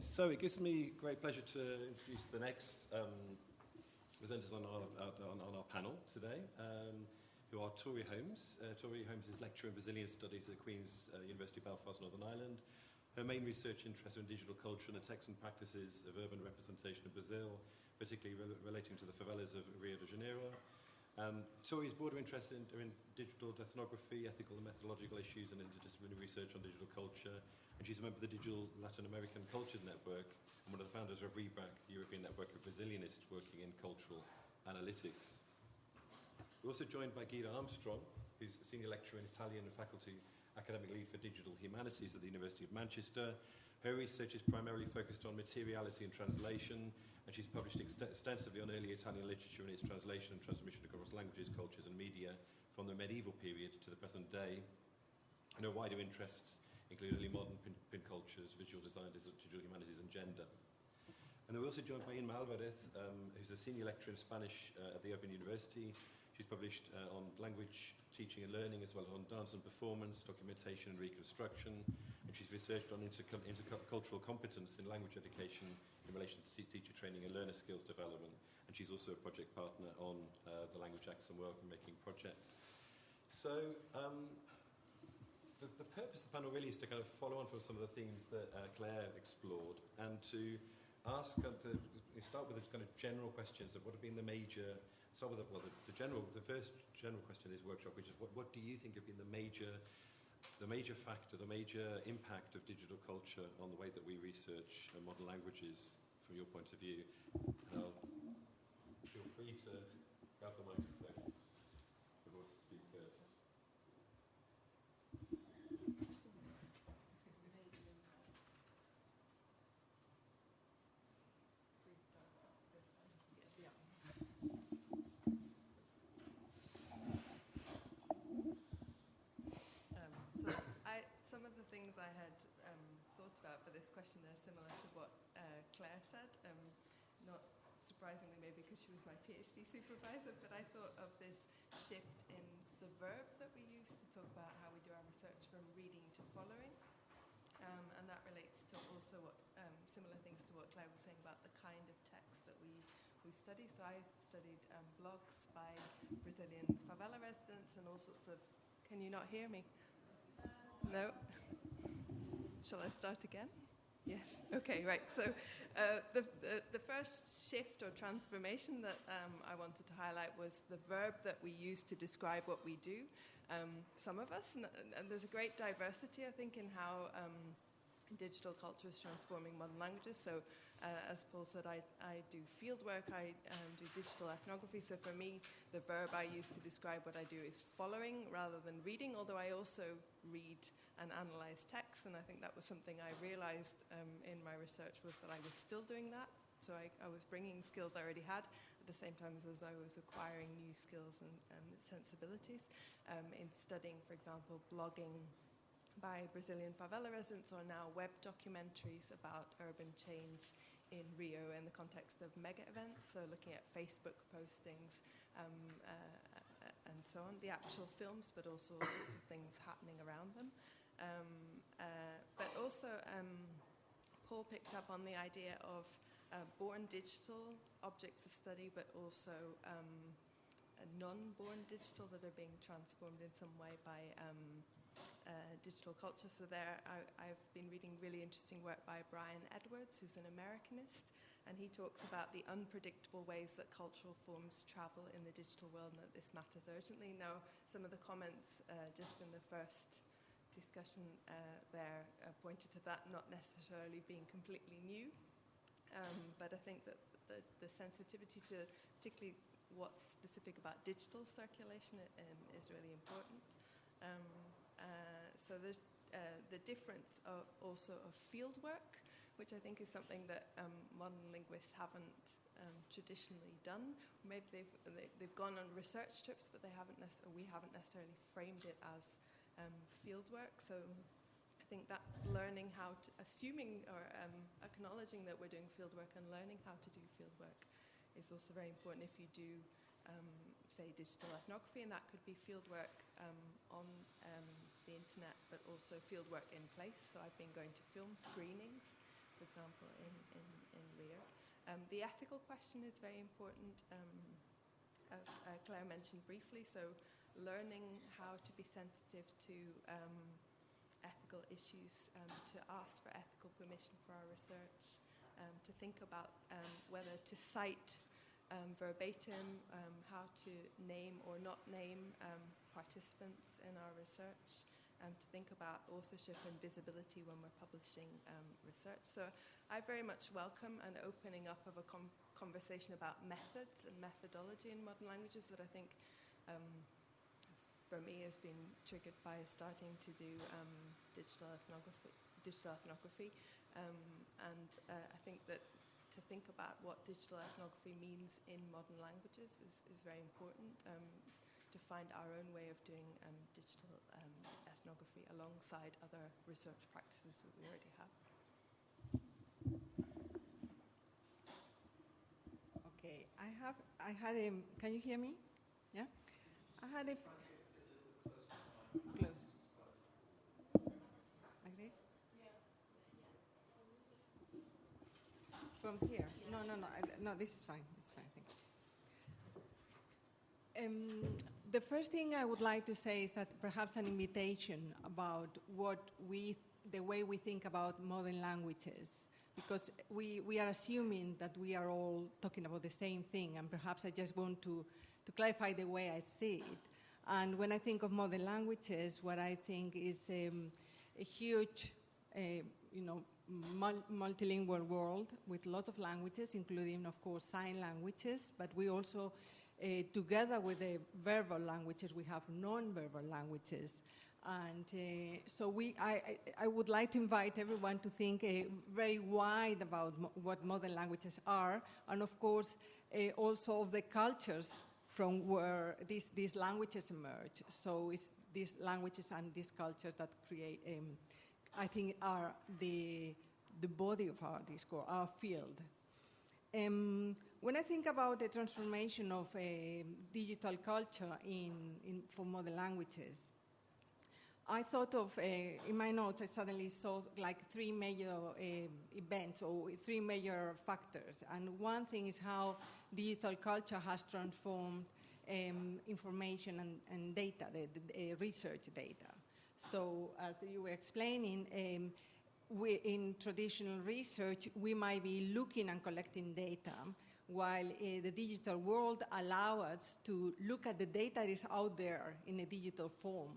So it gives me great pleasure to introduce the next presenters on our panel today, who are Tori Holmes. Tori Holmes is lecturer in Brazilian Studies at Queen's University Belfast, Northern Ireland. Her main research interests are in digital culture and the texts and practices of urban representation in Brazil, particularly relating to the favelas of Rio de Janeiro. Tori's broader interests are in digital ethnography, ethical and methodological issues, and interdisciplinary research on digital culture. And she's a member of the Digital Latin American Cultures Network and one of the founders of REBRAC, the European Network of Brazilianists working in cultural analytics. We're also joined by Guido Armstrong, who's a senior lecturer in Italian and faculty academic lead for digital humanities at the University of Manchester. Her research is primarily focused on materiality and translation, and she's published extensively on early Italian literature and its translation and transmission across languages, cultures, and media from the medieval period to the present day. And her wider interests include early modern print cultures, visual design, digital humanities, and gender. And then we're also joined by Inma Alvarez, who's a senior lecturer in Spanish at the Open University. She's published on language teaching and learning, as well as on dance and performance, documentation and reconstruction. And she's researched on intercultural competence in language education in relation to teacher training and learner skills development. And she's also a project partner on the Language Accent World Making project. So the purpose of the panel really is to kind of follow on from some of the themes that Claire explored and to ask, to start with the kind of general questions of what have been the major. So the first general question in this workshop, which is what do you think have been the major factor, the major impact of digital culture on the way that we research modern languages from your point of view? And feel free to grab the microphone. Who wants to speak first? Some of the things I had thought about for this question are similar to what Claire said. Not surprisingly, maybe because she was my PhD supervisor, but I thought of this shift in the verb that we use to talk about how we do our research from reading to following. And that relates to also what similar things to what Claire was saying about the kind of text that we study. So I studied blogs by Brazilian favela residents and all sorts of... Can you not hear me? No? Shall I start again? Yes. Okay, right. So the first shift or transformation that I wanted to highlight was the verb that we use to describe what we do. Some of us, and there's a great diversity, I think, in how digital culture is transforming modern languages. So as Paul said, I do field work, I do digital ethnography. So for me, the verb I use to describe what I do is following rather than reading, although I also read and analyze text. And I think that was something I realized in my research was that I was still doing that. So I was bringing skills I already had at the same time as I was acquiring new skills and sensibilities in studying, for example, blogging by Brazilian favela residents, or now web documentaries about urban change in Rio in the context of mega events, so looking at Facebook postings and so on, the actual films, but also all sorts of things happening around them. But also, Paul picked up on the idea of born digital objects of study, but also non-born digital that are being transformed in some way by digital culture. So there I've been reading really interesting work by Brian Edwards, who's an Americanist, and he talks about the unpredictable ways that cultural forms travel in the digital world and that this matters urgently. Now, some of the comments just in the first discussion there pointed to that not necessarily being completely new, but I think that the sensitivity to particularly what's specific about digital circulation is really important. So there's the difference of also of field work, which I think is something that modern linguists haven't traditionally done. Maybe they've gone on research trips, but we haven't necessarily framed it as field work. So I think that learning how to, assuming or acknowledging that we're doing field work and learning how to do field work is also very important if you do say digital ethnography, and that could be fieldwork on the internet, but also fieldwork in place. So I've been going to film screenings, for example, example, in REAR. The ethical question is very important, as Claire mentioned briefly, so learning how to be sensitive to ethical issues, to ask for ethical permission for our research, to think about whether to cite verbatim, how to name or not name participants in our research, to think about authorship and visibility when we're publishing research. So I very much welcome an opening up of a conversation about methods and methodology in modern languages that I think for me has been triggered by starting to do digital ethnography. And I think that to think about what digital ethnography means in modern languages is very important, to find our own way of doing digital ethnography alongside other research practices that we already have. Okay, I had a, can you hear me? Yeah? I had a, close. Like this? From here? No, this is fine. It's fine, thank you. The first thing I would like to say is that perhaps an invitation about the way we think about modern languages, because we are assuming that we are all talking about the same thing, and perhaps I just want to clarify the way I see it. And when I think of modern languages, what I think is a huge, multilingual world with lots of languages, including, of course, sign languages, but we also, together with the verbal languages, we have non-verbal languages. And so I would like to invite everyone to think very wide about what modern languages are, and of course, also of the cultures from where these languages emerge. So it's these languages and these cultures that create, I think, are the body of our discourse, our field. When I think about the transformation of digital culture for modern languages, I thought of, in my notes, I suddenly saw like three major events or three major factors. And one thing is how digital culture has transformed information and data, the research data. So as you were explaining, in traditional research, we might be looking and collecting data, while the digital world allows us to look at the data that is out there in a digital form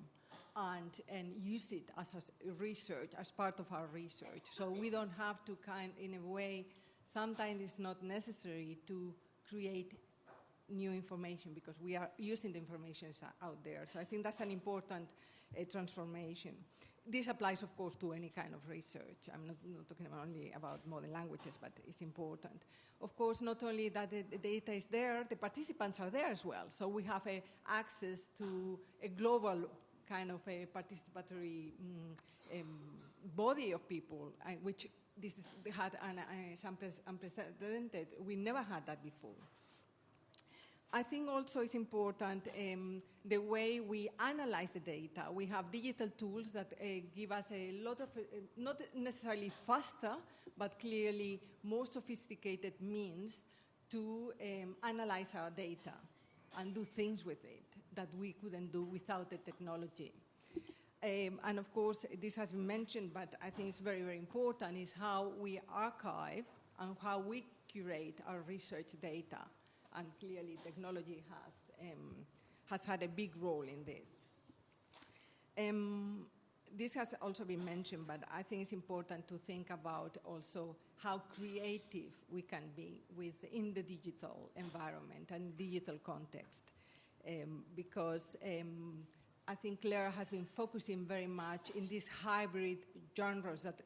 and use it as research, as part of our research. So we don't have to in a way, sometimes it's not necessary to create new information because we are using the information out there. So I think that's an important transformation. This applies, of course, to any kind of research. I'm not talking only about modern languages, but it's important. Of course, not only that the data is there, the participants are there as well. So we have access to a global kind of a participatory body of people, which this had unprecedented. We never had that before. I think also it's important the way we analyze the data. We have digital tools that give us a lot of, not necessarily faster, but clearly more sophisticated means to analyze our data and do things with it that we couldn't do without the technology. And of course, this has been mentioned, but I think it's very, very important, is how we archive and how we curate our research data. And clearly, technology has had a big role in this. This has also been mentioned, but I think it's important to think about also how creative we can be within the digital environment and digital context. Because I think Claire has been focusing very much in these hybrid genres that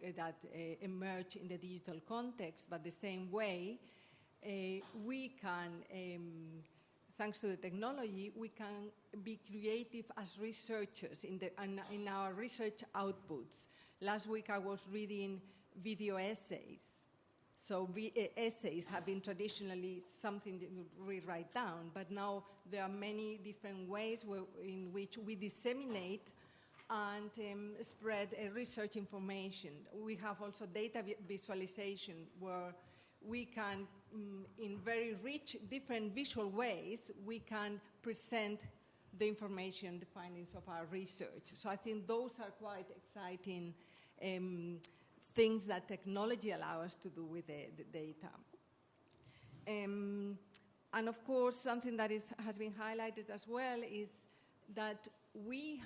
emerge in the digital context, but the same way, we can, thanks to the technology, we can be creative as researchers in our research outputs. Last week I was reading video essays. So essays have been traditionally something that we write down, but now there are many different ways in which we disseminate and spread research information. We have also data visualization where we can, in very rich, different visual ways, we can present the information, the findings of our research. So I think those are quite exciting things that technology allows us to do with the data. And of course, something that has been highlighted as well is that we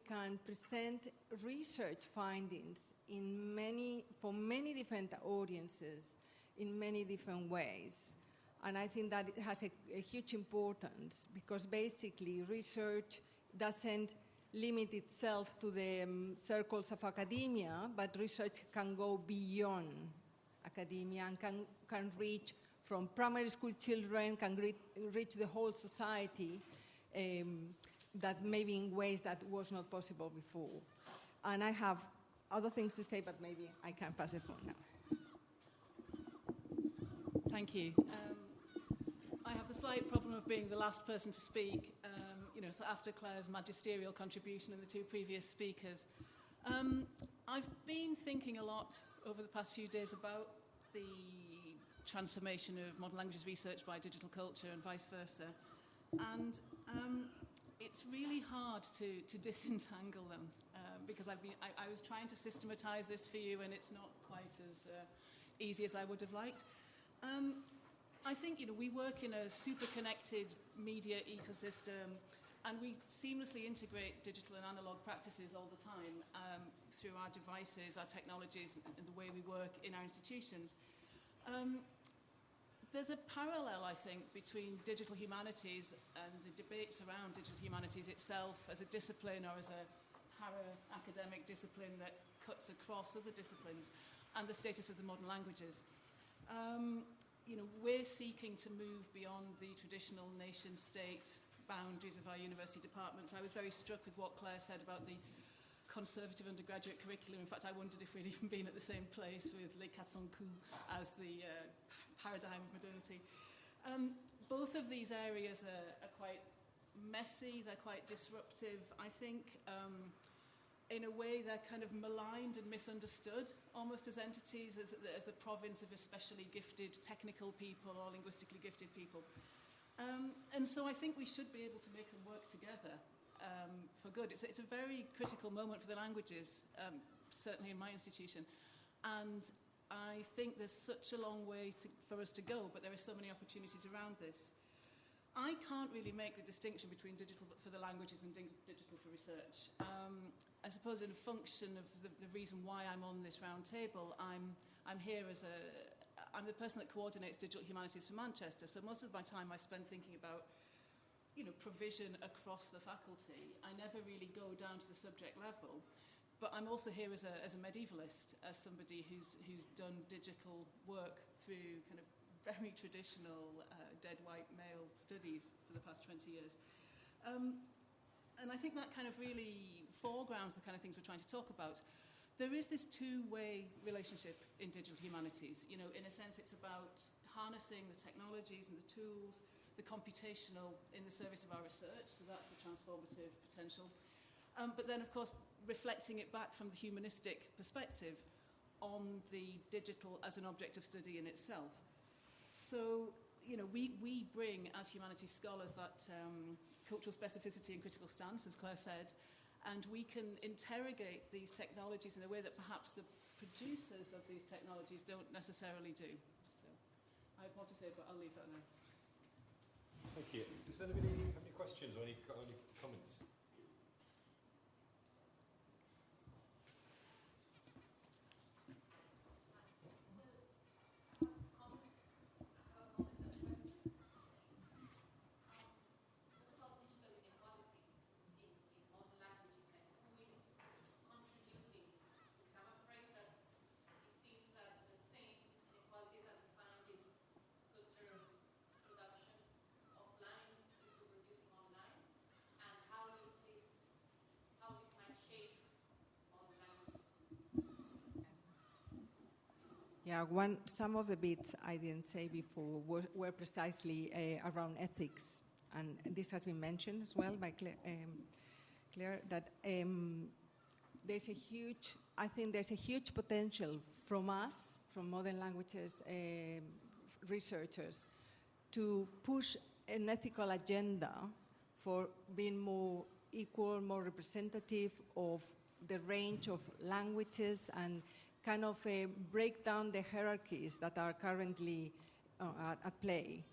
can present research findings for many different audiences in many different ways. And I think that it has a huge importance because basically research doesn't limit itself to the circles of academia, but research can go beyond academia and can reach from primary school children, can reach the whole society, that maybe in ways that was not possible before. And I have other things to say, but maybe I can pass the phone now. Thank you. I have the slight problem of being the last person to speak, so after Claire's magisterial contribution and the two previous speakers. I've been thinking a lot over the past few days about the transformation of modern languages research by digital culture and vice versa. And it's really hard to disentangle them because I was trying to systematize this for you and it's not quite as easy as I would have liked. I think, we work in a super connected media ecosystem and we seamlessly integrate digital and analog practices all the time through our devices, our technologies, and the way we work in our institutions. There's a parallel, I think, between digital humanities and the debates around digital humanities itself as a discipline or as a para-academic discipline that cuts across other disciplines and the status of the modern languages. We're seeking to move beyond the traditional nation-state boundaries of our university departments. I was very struck with what Claire said about the conservative undergraduate curriculum. In fact, I wondered if we'd even been at the same place with Les 400 coups as the paradigm of modernity. Both of these areas are quite messy, they're quite disruptive. I think in a way they're kind of maligned and misunderstood almost as entities, as a province of especially gifted technical people or linguistically gifted people. And so I think we should be able to make them work together for good. It's a very critical moment for the languages, certainly in my institution. And I think there's such a long way for us to go, but there are so many opportunities around this. I can't really make the distinction between digital for the languages and digital for research. I suppose in function of the reason why I'm on this round table, I'm here as I'm the person that coordinates digital humanities for Manchester, so most of my time I spend thinking about provision across the faculty. I never really go down to the subject level, but I'm also here as a medievalist, as somebody who's done digital work through kind of very traditional dead white male studies for the past 20 years. And I think that kind of really foregrounds the kind of things we're trying to talk about. There is this two-way relationship in digital humanities. In a sense, it's about harnessing the technologies and the tools, the computational in the service of our research, so that's the transformative potential. But then, of course, reflecting it back from the humanistic perspective on the digital as an object of study in itself. So, we bring, as humanities scholars, that cultural specificity and critical stance, as Claire said, and we can interrogate these technologies in a way that perhaps the producers of these technologies don't necessarily do. So, I have more to say, but I'll leave that now. Thank you. Does anybody have any questions or any comments? Yeah, some of the bits I didn't say before were precisely around ethics, and this has been mentioned as well by Claire, that I think there's a huge potential from us, from modern languages researchers, to push an ethical agenda for being more equal, more representative of the range of languages and kind of break down the hierarchies that are currently at play.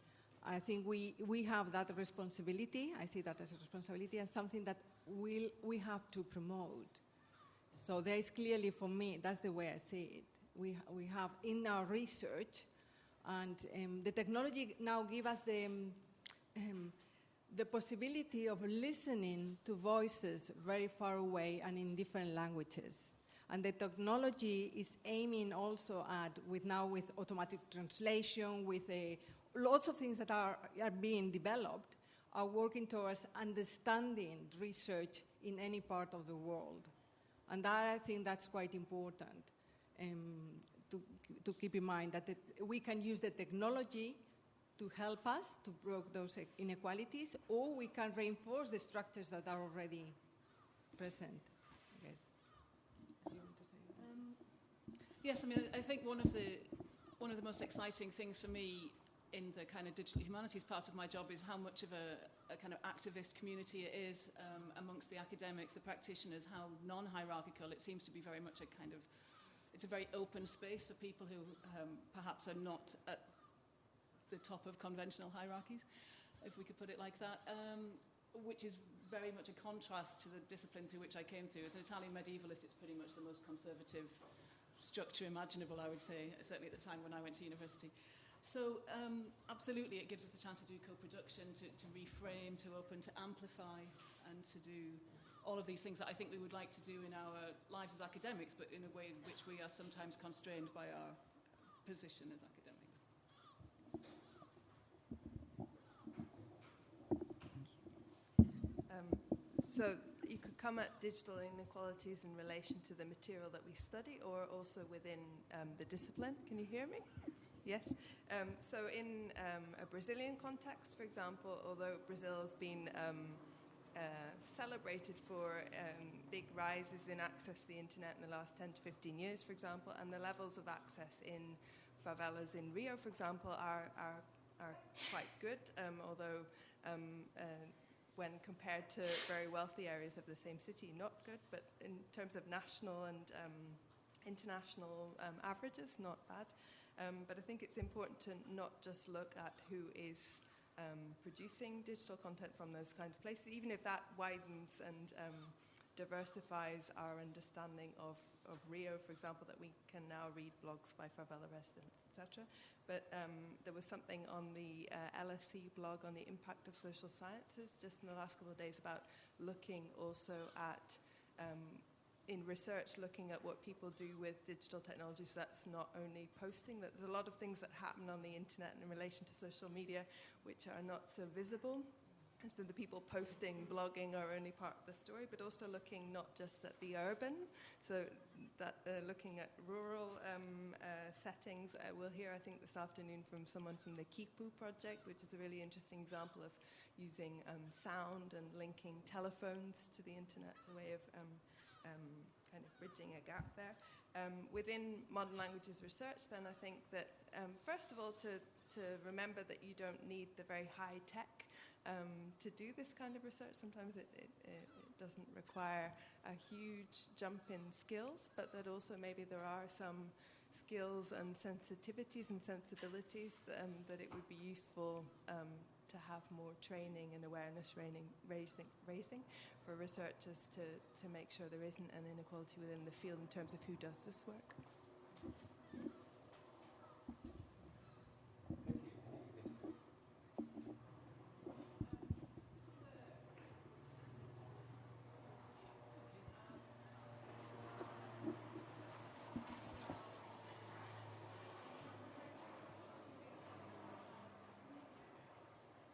I think we have that responsibility. I see that as a responsibility and something that we have to promote. So there is clearly, for me, that's the way I see it. We have in our research, and the technology now gives us the possibility of listening to voices very far away and in different languages. And the technology is aiming also with automatic translation, with lots of things that are being developed, are working towards understanding research in any part of the world. And that, I think that's quite important to keep in mind, that we can use the technology to help us to break those inequalities, or we can reinforce the structures that are already present, I guess. Do you want to say? Yes, I mean, I think one of the most exciting things for me in the kind of digital humanities part of my job is how much of a kind of activist community it is amongst the academics, the practitioners, how non-hierarchical. It seems to be very much it's a very open space for people who perhaps are not at the top of conventional hierarchies, if we could put it like that, which is very much a contrast to the discipline through which I came through. As an Italian medievalist, it's pretty much the most conservative structure imaginable, I would say, certainly at the time when I went to university. So absolutely, it gives us a chance to do co-production, to reframe, to open, to amplify, and to do all of these things that I think we would like to do in our lives as academics, but in a way in which we are sometimes constrained by our position as academics. So you could come at digital inequalities in relation to the material that we study, or also within the discipline. Can you hear me? Yes. So in a Brazilian context, for example, although Brazil has been celebrated for big rises in access to the internet in the last 10 to 15 years, for example, and the levels of access in favelas in Rio, for example, are quite good, although when compared to very wealthy areas of the same city, not good, but in terms of national and international averages, not bad. But I think it's important to not just look at who is producing digital content from those kinds of places, even if that widens and diversifies our understanding of Rio, for example, that we can now read blogs by favela residents, etc. But there was something on the LSE blog on the impact of social sciences just in the last couple of days about looking also at in research, looking at what people do with digital technologies. That's not only posting, that there's a lot of things that happen on the internet in relation to social media which are not so visible. And so the people posting, blogging are only part of the story, but also looking not just at the urban, so that looking at rural settings. We'll hear, I think, this afternoon from someone from the Kipu project, which is a really interesting example of using sound and linking telephones to the internet as a way of kind of bridging a gap there. Within modern languages research, then I think that, first of all, to remember that you don't need the very high tech to do this kind of research. Sometimes it doesn't require a huge jump in skills, but that also maybe there are some skills and sensitivities and sensibilities that it would be useful to have more training and awareness raising for researchers to make sure there isn't an inequality within the field in terms of who does this work.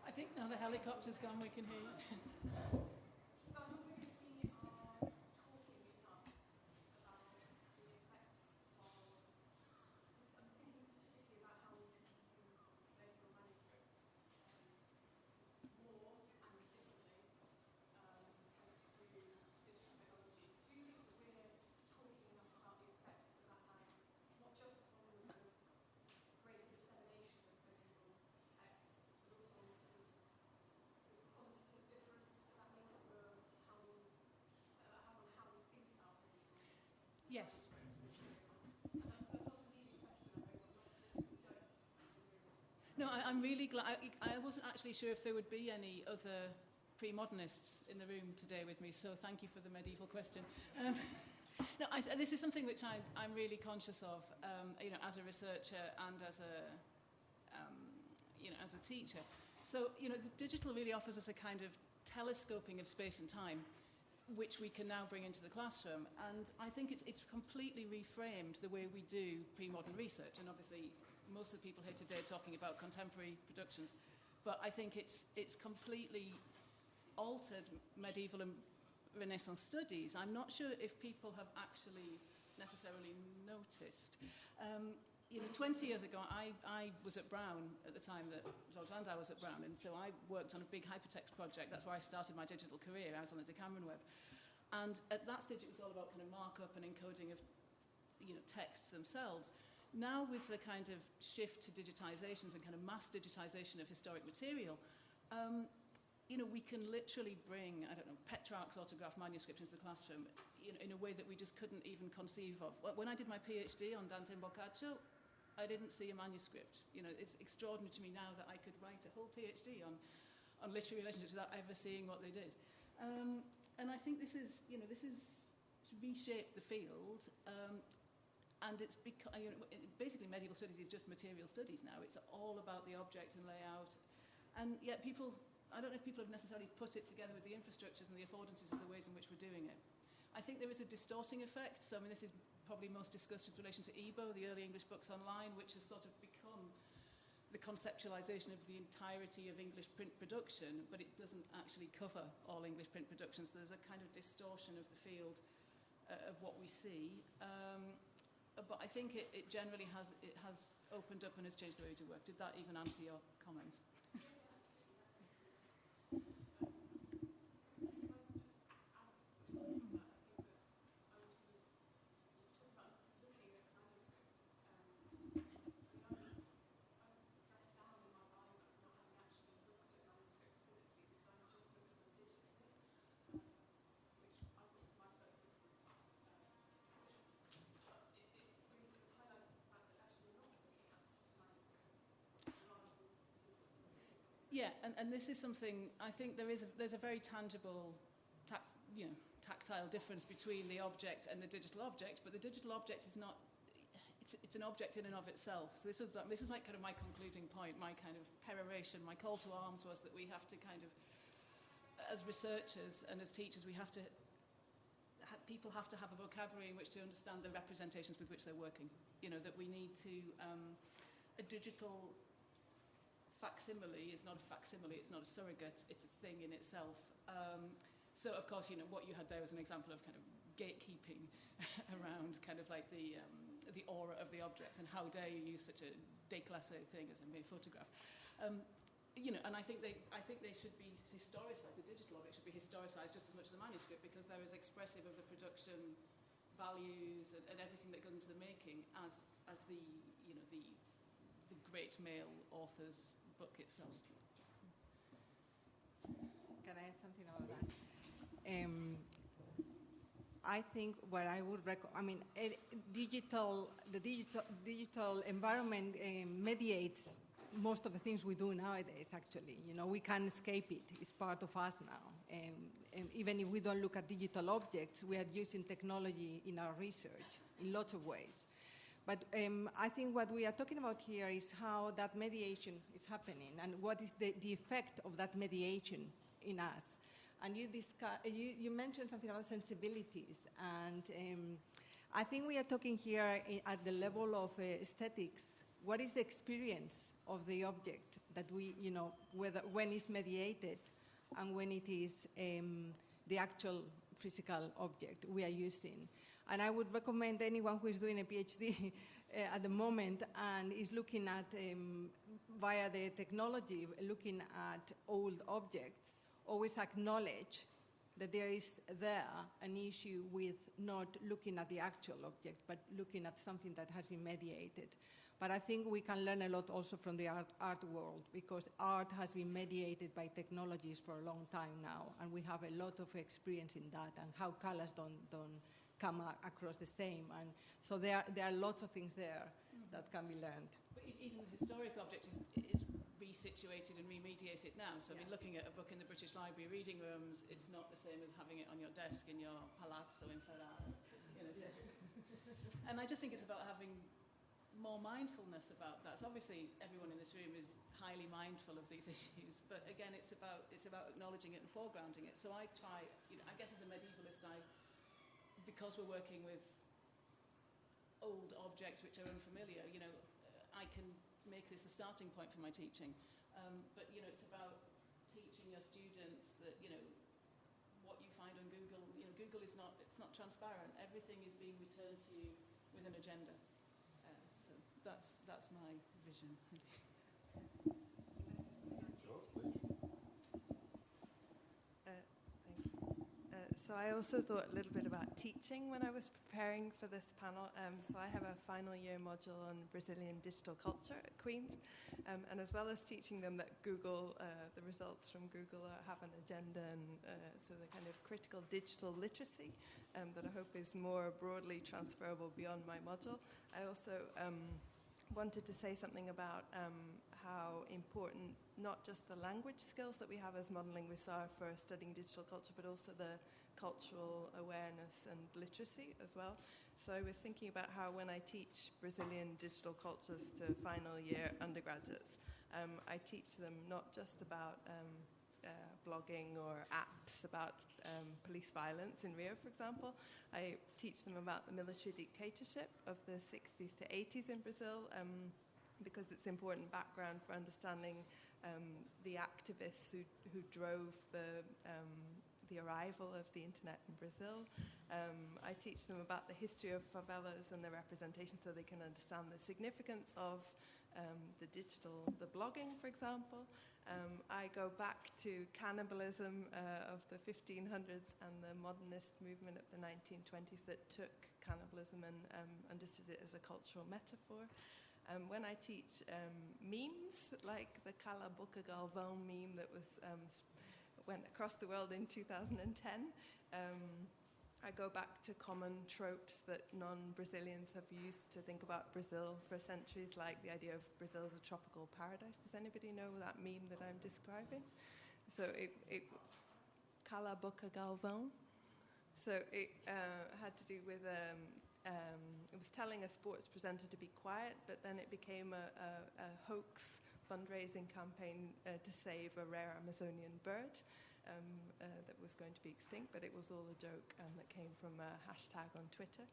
I think now the helicopter's gone, we can hear you. Yes. No, I'm really glad. I wasn't actually sure if there would be any other pre-modernists in the room today with me, so thank you for the medieval question. No, this is something which I'm really conscious of, as a researcher and as a teacher. So, the digital really offers us a kind of telescoping of space and time, which we can now bring into the classroom. And I think it's completely reframed the way we do pre-modern research. And obviously, most of the people here today are talking about contemporary productions. But I think it's completely altered medieval and Renaissance studies. I'm not sure if people have actually necessarily noticed. 20 years ago, I was at Brown at the time that George Landau was at Brown, and so I worked on a big hypertext project. That's where I started my digital career. I was on the Decameron web. And at that stage, it was all about kind of markup and encoding of texts themselves. Now, with the kind of shift to digitizations and kind of mass digitization of historic material, we can literally bring, Petrarch's autograph manuscript into the classroom in a way that we just couldn't even conceive of. When I did my PhD on Dante and Boccaccio, I didn't see a manuscript. It's extraordinary to me now that I could write a whole PhD on literary relationships without ever seeing what they did. And I think this is to reshape the field. And it's basically medieval studies is just material studies now. It's all about the object and layout. And yet I don't know if people have necessarily put it together with the infrastructures and the affordances of the ways in which we're doing it. I think there is a distorting effect. So, this is probably most discussed with relation to EBO, the early English books online, which has sort of become the conceptualization of the entirety of English print production, but it doesn't actually cover all English print productions. There's a kind of distortion of the field of what we see. But I think it generally has opened up and has changed the way we do work. Did that even answer your comment? Yeah, and this is something, I think there's a very tangible, tactile difference between the object and the digital object, but the digital object is not, it's an object in and of itself. So this is like kind of my concluding point, my kind of peroration, my call to arms was that we have to kind of, as researchers and as teachers, people have to have a vocabulary in which to understand the representations with which they're working. That we need to, a digital facsimile is not a facsimile, it's not a surrogate, it's a thing in itself. So, of course, what you had there was an example of kind of gatekeeping around kind of like the aura of the object, and how dare you use such a déclassé thing as a mere photograph. And I think they should be historicized. The digital object should be historicized just as much as the manuscript, because they're as expressive of the production values and everything that goes into the making as the great male author's book itself. Can I add something about that? I think what I would recommend, the digital environment mediates most of the things we do nowadays, actually. We can't escape it. It's part of us now. And even if we don't look at digital objects, we are using technology in our research in lots of ways. But I think what we are talking about here is how that mediation is happening and what is the effect of that mediation in us. And you mentioned something about sensibilities, and I think we are talking here at the level of aesthetics. What is the experience of the object that when it's mediated and when it is the actual physical object we are using? And I would recommend anyone who is doing a PhD at the moment and is looking at, via the technology, looking at old objects, always acknowledge that there is an issue with not looking at the actual object, but looking at something that has been mediated. But I think we can learn a lot also from the art world, because art has been mediated by technologies for a long time now, and we have a lot of experience in that, and how colors don't come across the same. And so there are lots of things there that can be learned. But even the historic object is resituated and remediated now. So I mean, looking at a book in the British Library reading rooms, it's not the same as having it on your desk in your palazzo in Ferrara. You know, so. And I just think it's about having more mindfulness about that. So obviously everyone in this room is highly mindful of these issues, but again, it's about acknowledging it and foregrounding it. So I try, you know, I guess as a medievalist, because we're working with old objects which are unfamiliar, you know, I can make this the starting point for my teaching. But you know, it's about teaching your students that, you know, what you find on Google, you know, Google is not, it's not transparent. Everything is being returned to you with an agenda. So that's my vision. So I also thought a little bit about teaching when I was preparing for this panel. So I have a final year module on Brazilian digital culture at Queen's. And as well as teaching them that Google, the results from Google have an agenda, and so the kind of critical digital literacy that I hope is more broadly transferable beyond my module. I also wanted to say something about how important not just the language skills that we have as modern linguists are for studying digital culture, but also the cultural awareness and literacy as well. So I was thinking about how when I teach Brazilian digital cultures to final year undergraduates, I teach them not just about blogging or apps about police violence in Rio, for example. I teach them about the military dictatorship of the 60s to 80s in Brazil, because it's important background for understanding the activists who drove the arrival of the internet in Brazil. I teach them about the history of favelas and their representation, so they can understand the significance of the blogging, for example. I go back to cannibalism of the 1500s and the modernist movement of the 1920s that took cannibalism and understood it as a cultural metaphor. When I teach memes, like the Cala Boca Galvão meme that went across the world in 2010, I go back to common tropes that non-Brazilians have used to think about Brazil for centuries, like the idea of Brazil as a tropical paradise. Does anybody know that meme that I'm describing? So Cala Boca Galvão. So it had to do with it was telling a sports presenter to be quiet, but then it became a hoax fundraising campaign to save a rare Amazonian bird that was going to be extinct, but it was all a joke that came from a hashtag on Twitter.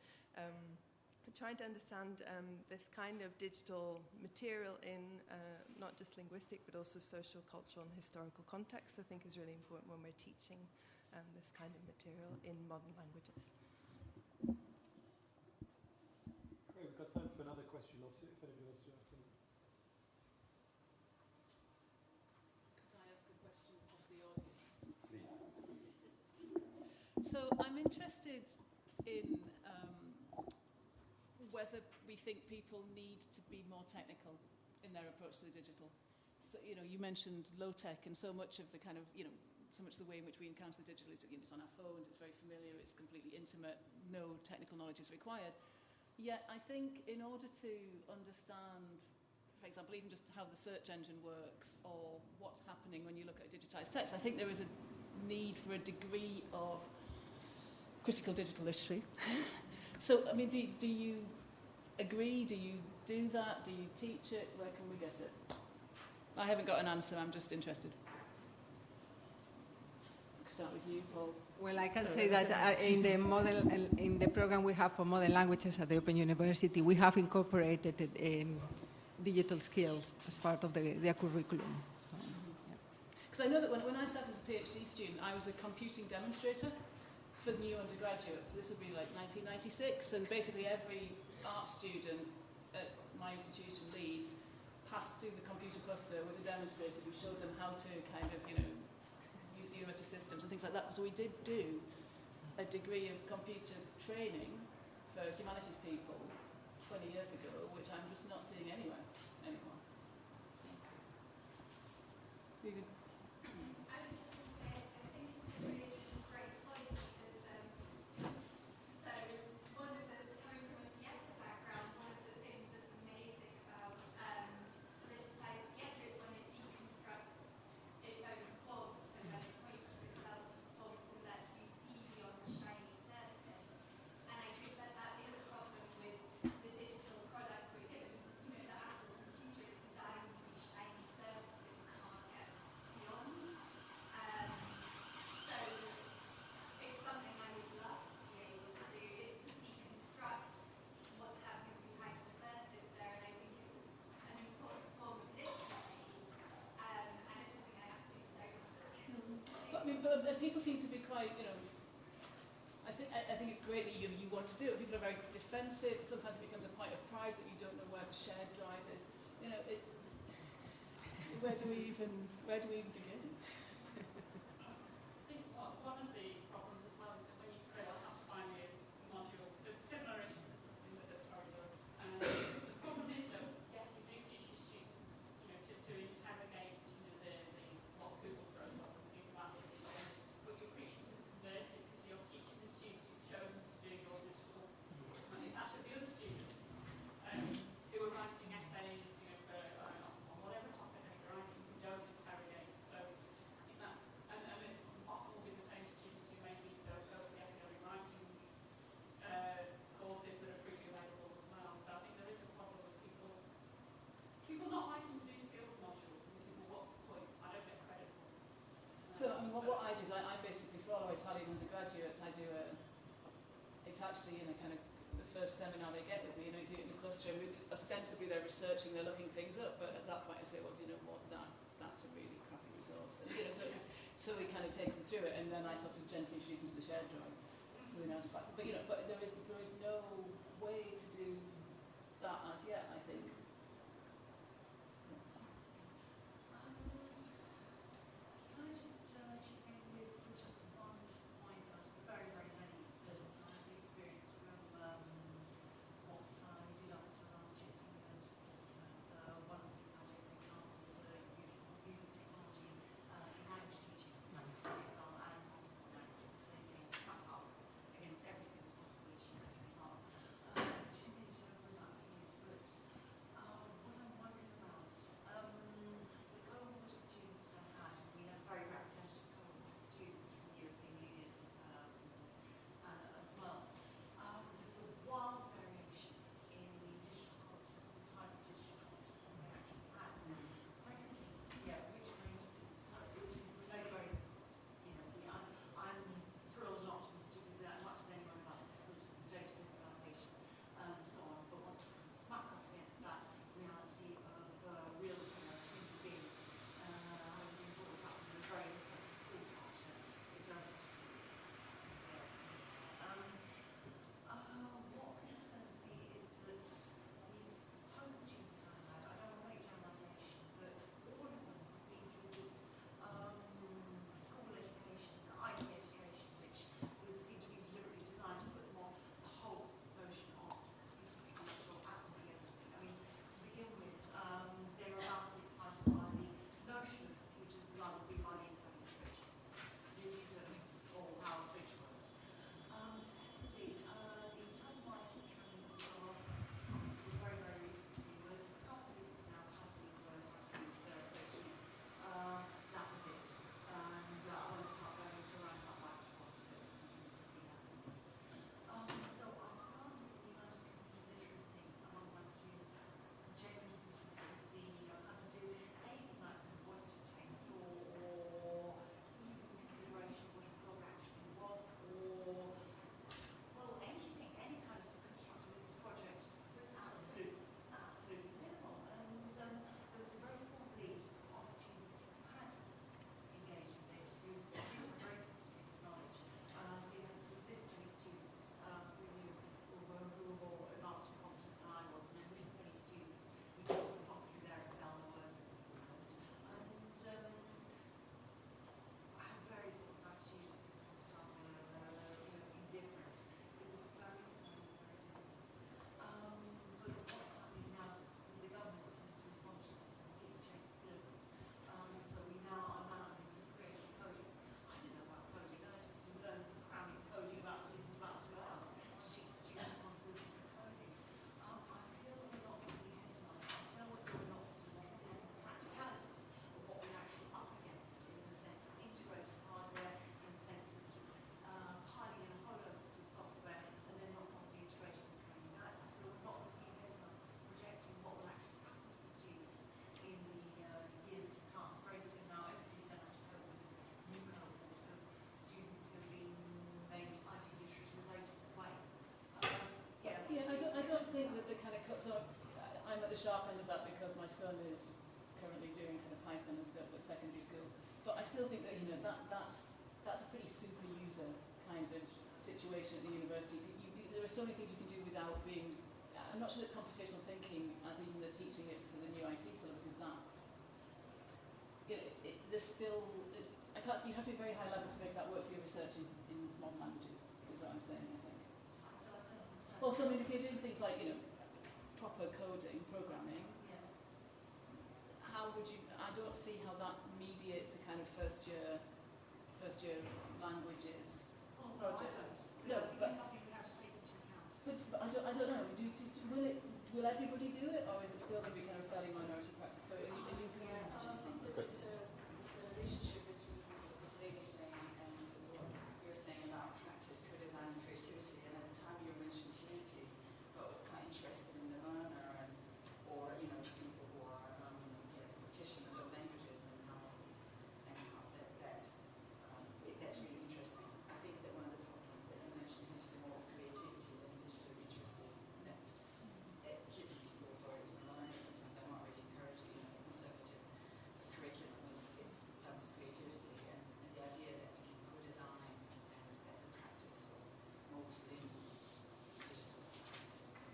Trying to understand this kind of digital material in not just linguistic, but also social, cultural, and historical contexts, I think is really important when we're teaching this kind of material in modern languages. Great, we've got time for another question or two, if anybody wants to ask them. Could I ask a question of the audience? Please. So I'm interested in whether we think people need to be more technical in their approach to the digital. So, you know, you mentioned low tech, and so much of the kind of, you know, so much of the way in which we encounter the digital is, you know, it's on our phones, it's very familiar, it's completely intimate, no technical knowledge is required. Yet I think in order to understand, for example, even just how the search engine works or what's happening when you look at digitized text, I think there is a need for a degree of critical digital literacy. So, I mean, do you agree? Do you do that? Do you teach it? Where can we get it? I haven't got an answer, I'm just interested. Start with you, Paul. Well, I can say that in the program we have for modern languages at the Open University, we have incorporated it in digital skills as part of the curriculum. Because I know that when I started as a PhD student, I was a computing demonstrator for new undergraduates. This would be like 1996, and basically every art student at my institution, Leeds, passed through the computer cluster with a demonstrator who showed them how to kind of, you know, use the university systems and things like that. So we did do a degree of computer training for humanities people 20 years ago, which I'm just not seeing anywhere anymore. You can why, I think it's great that you want to do it. People are very defensive. Sometimes it becomes a point of pride that you don't know where the shared drive is. It's where do we even begin? I think one of the problems as well is that when you say I'll have to find a module, so it's similar to something that Tori does. The problem is that yes, you do teach your students, to interrogate, what Google throws up and think about it, but you're preaching to the converted because you're teaching the students who've chosen to do your digital, and it's actually the other students who are writing essays, on whatever topic they're writing who don't interrogate. So I think that's, and it often will be the same students who maybe don't go to the academic writing courses that are freely available as well. So I think there is a problem with people not liking to do skills modules because they think, well, what's the point? I don't get credit for it. So what I do is I basically, for all our Italian undergraduates, I do it's actually kind of the first seminar they get with me, do it in the cluster. And ostensibly they're researching, they're looking things up, but at that point I say, well, you know what, that's a really crappy resource. And, so we kind of take them through it, and then I sort of gently introduce them to the shared drive. So they know but but there is no way to do that as yet, I think. Can I just chip in with just one point out of the very, very many that I have the experience from what I did up until last year at University of Portsmouth. One of the things I did, for example, was using technology in language teaching. That's for example, and languages, so you can stack up against every single possible issue that can come up. There's 2 minutes over that, please, but what I'm wondering about, the cohort of students that I've had, and we have a very representative cohort of students from the European Union as well. There's a wild variation in the digital competence, the type of digital competence that they actually had. Secondly, which means it was very, very difficult. I'm thrilled and optimistic as much as anyone about the possibilities of data visualization and so on, but once you kind of smack up against that reality of real human beings, having been brought up in a very different school culture, it does scare me. What concerns me is that these home students that I had, I don't want to make generalisation, but all of them have been through this school education, IT education, which seemed to be deliberately designed to put them off the whole notion of computer digital, absolutely everything. I mean, to begin with, they were about as excited by the notion of computers as I would be by the internet integration. These are all how bridge works. Secondly, the time my teacher up until very, very recently was, for a couple of reasons now, how to use Word, how to use spreadsheets. That was it. And I want to start going to around about Microsoft a bit, so you can still see that. So I found that the amount of computer literacy among my students, genuine computer literacy, how to do anything like voice to text or even consideration of what a blog actually was, or well, anything, any kind of constructivist project was absolutely minimal. And there was a very small fleet of students who had engaged with it, who did have very sophisticated knowledge. So you had sort of visiting students who were more advanced and competent than I was, and then visiting students who just sort of got through their Excel and Word equivalent. And I have various sorts of attitudes as a start indifferent. It's very, very, very difficult. But what's happening now is that the government has responded to this and completely changed the syllabus. So we now are having creative coding. I didn't know about coding. I had to learn cramming coding about 2 hours to teach students the possibility of coding. I feel that we're not really headlined. I feel that we're not considering the practicalities of what we're actually up against in the sense of integrated hardware, in the sense of piling in a whole load of software and then not properly integrating and training that. I feel we're not looking ahead enough, projecting what will actually happen to the students in the years to come. Very soon now, everybody's going to have to cope with a new cohort of students who have been made IT literate in a very different way. I don't think that the kind of cut. So I'm at the sharp end of that because my son is currently doing kind of Python and stuff at secondary school. But I still think that that's a pretty super user kind of situation at the university. There are so many things you can do without being... I'm not sure that computational thinking, as even the teaching it for the new IT syllabus, is that... There's still... I can't, you have to be very high level to make that work for your research in modern languages, is what I'm saying, I think. Well, so I mean, if you're doing things like, proper coding, programming, how would you... I don't see how that mediates the kind of first year languages project. No, but something we have to take into account. But I don't know. Will everybody do it, or is it still going to be kind of fairly minority practice? So are you I just think that there's a relationship between what this lady is saying and what you're saying about practice, co-design, and creativity. And at the time you mentioned communities, but kind of interested in the learner or people who are practitioners of languages and how that's really interesting. I think that one of the problems that you mentioned has to do more with creativity than digital literacy. That kids in schools or even learners sometimes are not really encouraged. The conservative curriculum is tons of creativity, and the idea that we can co-design and the practice of multilingual digital practices can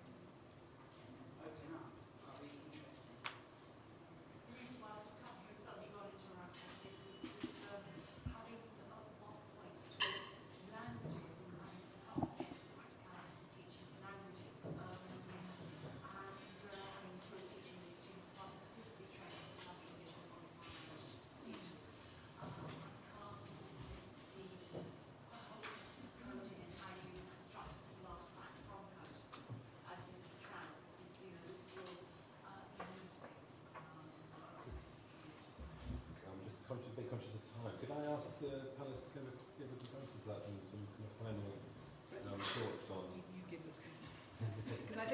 open up are really interesting. The reason why I was coming here, suddenly got interrupted, is having at one point taught languages and having some help with practicality of teaching languages, and to teaching these students who are specifically trained to have English and qualified teachers. I can't dismiss the whole coding and how you construct the last fact from code as Mrs. Tran, because this will immediately I'm just a bit conscious of time. Could I ask the panelists to kind of give a quick answer to that and some kind of final thoughts on? You give us. Because I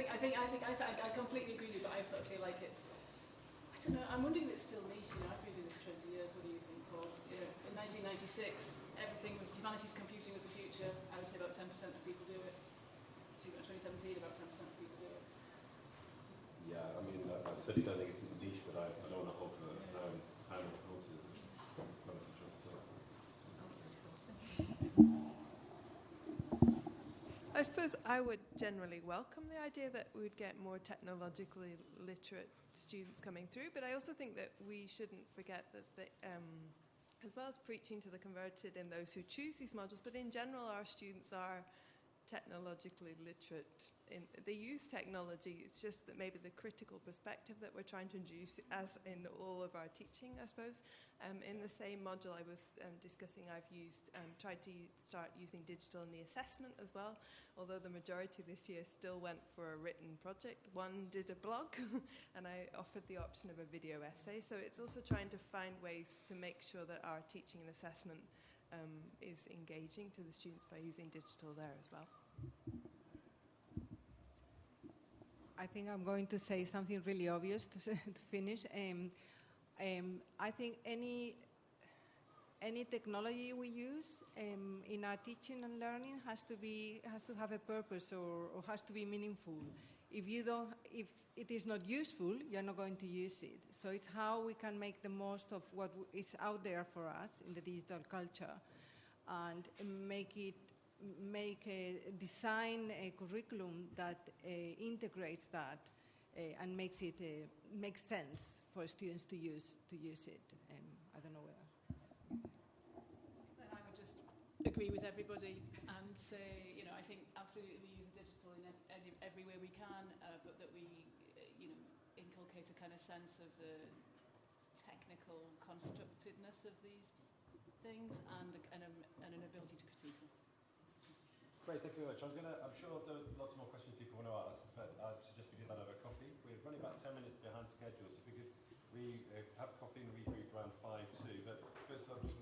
completely agree with you, but I sort of feel like it's... I don't know. I'm wondering if it's still niche. I've been doing this for 20 years. What do you think, Paul? In 1996, everything was humanities computing was the future. I would say about 10% of people do it. 2017, about 10% of people do it. Yeah, I mean, I certainly don't think it's niche, but I don't want to hold to I suppose I would generally welcome the idea that we'd get more technologically literate students coming through, but I also think that we shouldn't forget that as well as preaching to the converted in those who choose these modules, but in general our students are technologically literate. They use technology, it's just that maybe the critical perspective that we're trying to introduce, as in all of our teaching, I suppose. In the same module I was discussing, I've tried to start using digital in the assessment as well, although the majority this year still went for a written project. One did a blog, and I offered the option of a video essay. So it's also trying to find ways to make sure that our teaching and assessment is engaging to the students by using digital there as well. I think I'm going to say something really obvious to finish. I think any technology we use in our teaching and learning has to have a purpose or has to be meaningful. If it is not useful, you're not going to use it. So it's how we can make the most of what is out there for us in the digital culture, and design a curriculum that integrates that and makes sense for students to use it. I don't know whether. I would just agree with everybody and say, I think absolutely we use digital in every way we can, but that we, inculcate a kind of sense of the technical constructedness of these things and an ability to critique them. Great, thank you very much. I'm sure there are lots more questions people want to ask, but I'd suggest we do that over coffee. We're running about 10 minutes behind schedule, so if we could have coffee and regroup around 5 to. But first, I'll just